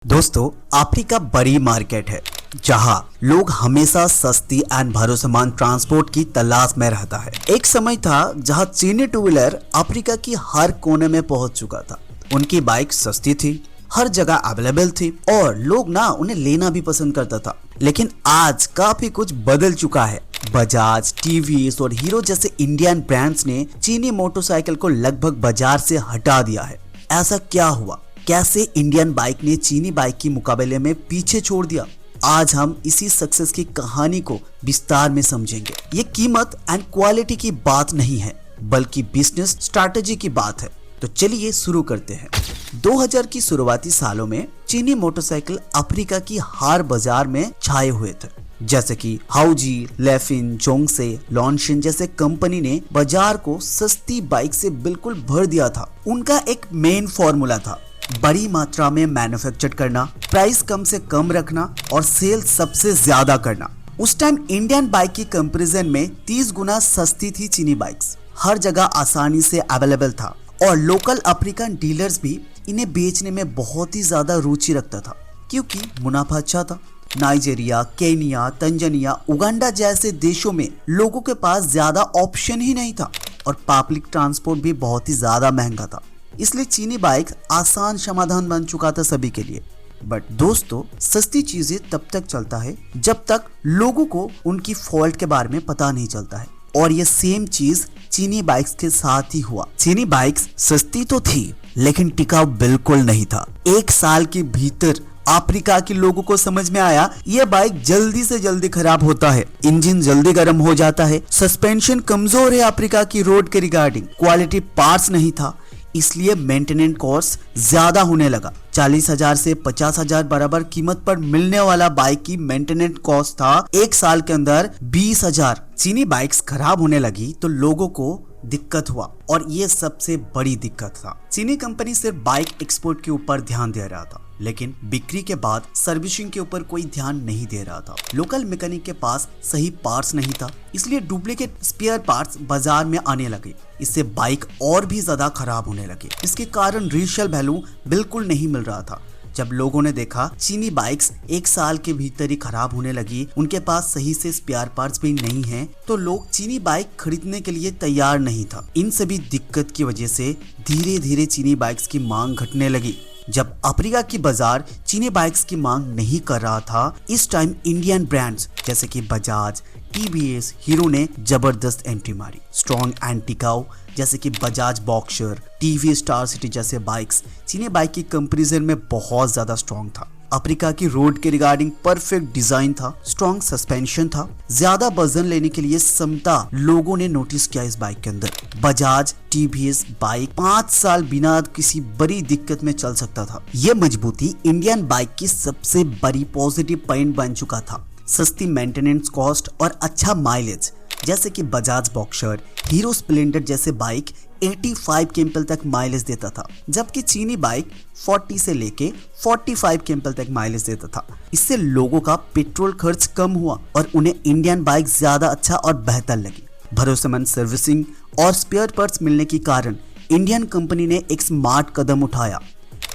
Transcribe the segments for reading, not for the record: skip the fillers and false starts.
दोस्तों, अफ्रीका बड़ी मार्केट है जहां लोग हमेशा सस्ती एंड भरोसेमंद ट्रांसपोर्ट की तलाश में रहता है। एक समय था जहां चीनी टू व्हीलर अफ्रीका की हर कोने में पहुंच चुका था। उनकी बाइक सस्ती थी, हर जगह अवेलेबल थी और लोग उन्हें लेना भी पसंद करता था। लेकिन आज काफी कुछ बदल चुका है। बजाज, टीवीएस और हीरो जैसे इंडियन ब्रांड्स ने चीनी मोटरसाइकिल को लगभग बाजार से हटा दिया है। ऐसा क्या हुआ? कैसे इंडियन बाइक ने चीनी बाइक की मुकाबले में पीछे छोड़ दिया? आज हम इसी सक्सेस की कहानी को विस्तार में समझेंगे। ये कीमत एंड क्वालिटी की बात नहीं है, बल्कि बिजनेस स्ट्रैटेजी की बात है। तो चलिए शुरू करते हैं। 2000 की शुरुआती सालों में चीनी मोटरसाइकिल अफ्रीका की हर बाजार में छाए हुए थे। जैसे कि हाउजी, लेफिन, जोंगसे, लॉन्शिन जैसे कंपनी ने बाजार को सस्ती बाइक से बिल्कुल भर दिया था। उनका एक मेन फॉर्मूला था, बड़ी मात्रा में मैन्युफैक्चर करना, प्राइस कम से कम रखना और सेल सबसे ज्यादा करना। उस टाइम इंडियन बाइक की कंपैरिजन में 30 गुना सस्ती थी चीनी बाइक्स। हर जगह आसानी से अवेलेबल था और लोकल अफ्रीकन डीलर्स भी इन्हें बेचने में बहुत ही ज्यादा रुचि रखता था, क्योंकि मुनाफा अच्छा था। नाइजीरिया, केनिया, तंजानिया, उगांडा जैसे देशों में लोगों के पास ज्यादा ऑप्शन ही नहीं था और पब्लिक ट्रांसपोर्ट भी बहुत ही ज्यादा महंगा था। इसलिए चीनी बाइक आसान समाधान बन चुका था सभी के लिए। बट दोस्तों, सस्ती चीजें तब तक चलता है जब तक लोगों को उनकी फॉल्ट के बारे में पता नहीं चलता है। और ये सेम चीज चीनी बाइक्स के साथ ही हुआ। चीनी बाइक्स सस्ती तो थी, लेकिन टिकाऊ बिल्कुल नहीं था। एक साल के भीतर अफ्रीका के लोगों को समझ में आया ये बाइक जल्दी से जल्दी खराब होता है, इंजन जल्दी गर्म हो जाता है, सस्पेंशन कमजोर है अफ्रीका की रोड के रिगार्डिंग, क्वालिटी पार्ट्स नहीं था, इसलिए मेंटेनेंस कॉस्ट ज्यादा होने लगा। 40,000 से 50,000 बराबर कीमत पर मिलने वाला बाइक की मेंटेनेंस कॉस्ट था एक साल के अंदर 20,000। चीनी बाइक्स खराब होने लगी तो लोगों को दिक्कत हुआ और ये सबसे बड़ी दिक्कत था। चीनी कंपनी सिर्फ बाइक एक्सपोर्ट के ऊपर ध्यान दे रहा था, लेकिन बिक्री के बाद सर्विसिंग के ऊपर कोई ध्यान नहीं दे रहा था। लोकल मैकेनिक के पास सही पार्ट्स नहीं था, इसलिए डुप्लीकेट स्पेयर पार्ट्स बाजार में आने लगे। इससे बाइक और भी ज्यादा खराब होने लगे। इसके कारण रीसेल वैल्यू बिल्कुल नहीं मिल रहा था। जब लोगों ने देखा चीनी बाइक्स एक साल के भीतर ही खराब होने लगी, उनके पास सही से स्पेयर पार्ट्स भी नहीं हैं, तो लोग चीनी बाइक खरीदने के लिए तैयार नहीं था। इन सभी दिक्कत की वजह से धीरे धीरे चीनी बाइक्स की मांग घटने लगी। जब अफ्रीका की बाजार चीनी बाइक्स की मांग नहीं कर रहा था, इस टाइम इंडियन ब्रांड्स जैसे कि बजाज, टीवीएस, हीरो ने जबरदस्त एंट्री मारी। स्ट्रॉन्ग एंड टिकाऊ जैसे कि Bajaj boxer, TVS star city जैसे बाइक्स चीनी बाइक की कंपैरिजन में बहुत ज्यादा स्ट्रॉन्ग था। अफ्रीका की रोड के रिगार्डिंग परफेक्ट डिजाइन था, स्ट्रॉन्ग सस्पेंशन था, ज्यादा वजन लेने के लिए क्षमता लोगों ने नोटिस किया इस बाइक के अंदर। बजाज टीवीएस बाइक 5 साल बिना किसी बड़ी दिक्कत में चल सकता था। यह मजबूती इंडियन बाइक की सबसे बड़ी पॉजिटिव पॉइंट बन चुका था। सस्ती मेंटेनेंस कॉस्ट और अच्छा माइलेज जैसे कि बजाज बॉक्सर, हीरो स्प्लेंडर जैसे बाइक 85 km तक माइलेज देता था, जबकि चीनी बाइक 40 से लेके 45 km तक माइलेज देता था। इससे लोगों का पेट्रोल खर्च कम हुआ और उन्हें इंडियन बाइक ज्यादा अच्छा और बेहतर लगी। भरोसेमंद सर्विसिंग और स्पेयर पार्ट्स मिलने के कारण इंडियन कंपनी ने एक स्मार्ट कदम उठाया।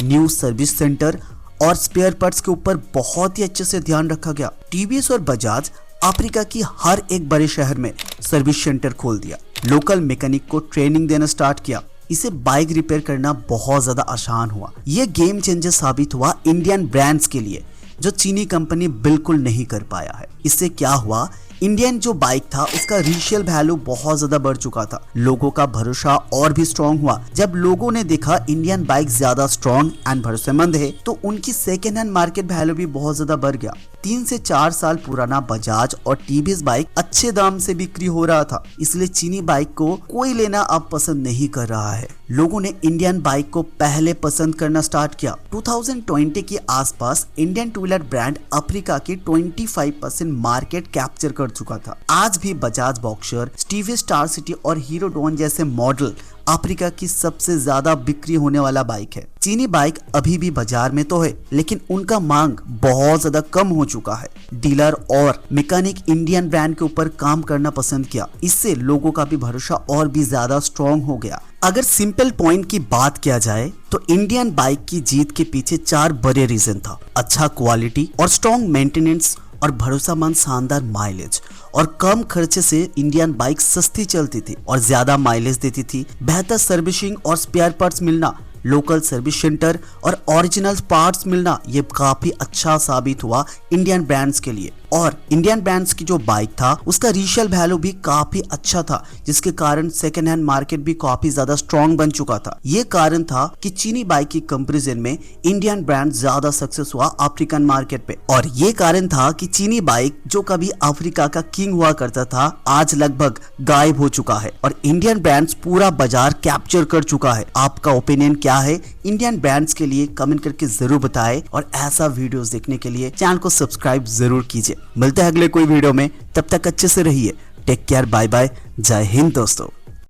न्यू सर्विस सेंटर और स्पेयर पार्ट्स के ऊपर बहुत ही अच्छे से ध्यान रखा गया। टीवीएस और बजाज अफ्रीका की हर एक बड़े शहर में सर्विस सेंटर खोल दिया। लोकल मैकेनिक को ट्रेनिंग देना स्टार्ट किया। इसे बाइक रिपेयर करना बहुत ज्यादा आसान हुआ। यह गेम चेंजर साबित हुआ इंडियन ब्रांड्स के लिए, जो चीनी कंपनी बिल्कुल नहीं कर पाया है। इससे क्या हुआ, इंडियन जो बाइक था उसका रीसेल वैल्यू बहुत ज्यादा बढ़ चुका था। लोगों का भरोसा और भी स्ट्रॉन्ग हुआ। जब लोगों ने देखा इंडियन बाइक ज्यादा स्ट्रॉन्ग एंड भरोसेमंद है, तो उनकी सेकेंड हैंड मार्केट वैल्यू भी बहुत ज्यादा बढ़ गया। 3 से 4 साल पुराना बजाज और टीवीएस बाइक अच्छे दाम से बिक्री हो रहा था, इसलिए चीनी बाइक को कोई लेना अब पसंद नहीं कर रहा है। लोगों ने इंडियन बाइक को पहले पसंद करना स्टार्ट किया। 2020 के आसपास Indian two wheeler brand Africa की 25% मार्केट कैप्चर कर चुका था। आज भी Bajaj boxer, TVS star city और हीरो डॉन जैसे मॉडल अफ्रीका की सबसे ज्यादा बिक्री होने वाला बाइक है। चीनी बाइक अभी भी बाजार में तो है, लेकिन उनका मांग बहुत ज्यादा कम हो चुका है। डीलर और मैकेनिक इंडियन ब्रांड के ऊपर काम करना पसंद किया, इससे लोगों का भी भरोसा और भी ज्यादा स्ट्रॉन्ग हो गया। अगर सिंपल पॉइंट की बात किया जाए तो इंडियन बाइक की जीत के पीछे 4 बड़े रीजन था। अच्छा क्वालिटी और स्ट्रॉन्ग मेंटेनेंस और भरोसेमंद शानदार माइलेज और कम खर्चे से इंडियन बाइक सस्ती चलती थी और ज्यादा माइलेज देती थी। बेहतर सर्विसिंग और स्पेयर पार्ट्स मिलना, लोकल सर्विस सेंटर और ओरिजिनल पार्ट्स मिलना, ये काफी अच्छा साबित हुआ इंडियन ब्रांड्स के लिए। और इंडियन ब्रांड्स की जो बाइक था उसका रीसेल वैल्यू भी काफी अच्छा था, जिसके कारण सेकेंड हैंड मार्केट भी काफी ज्यादा स्ट्रॉन्ग बन चुका था। ये कारण था कि चीनी बाइक की कंपैरिजन में इंडियन ब्रांड ज्यादा सक्सेस हुआ अफ्रीकन मार्केट पे। और ये कारण था कि चीनी बाइक जो कभी अफ्रीका का किंग हुआ करता था, आज लगभग गायब हो चुका है और इंडियन ब्रांड्स पूरा बाजार कैप्चर कर चुका है। आपका ओपिनियन क्या है इंडियन ब्रांड्स के लिए? कमेंट करके जरूर बताएं और ऐसा वीडियोस देखने के लिए चैनल को सब्सक्राइब जरूर कीजिए। मिलते हैं अगले कोई वीडियो में, तब तक अच्छे से रहिए। टेक केयर, बाय बाय, जय हिंद दोस्तों।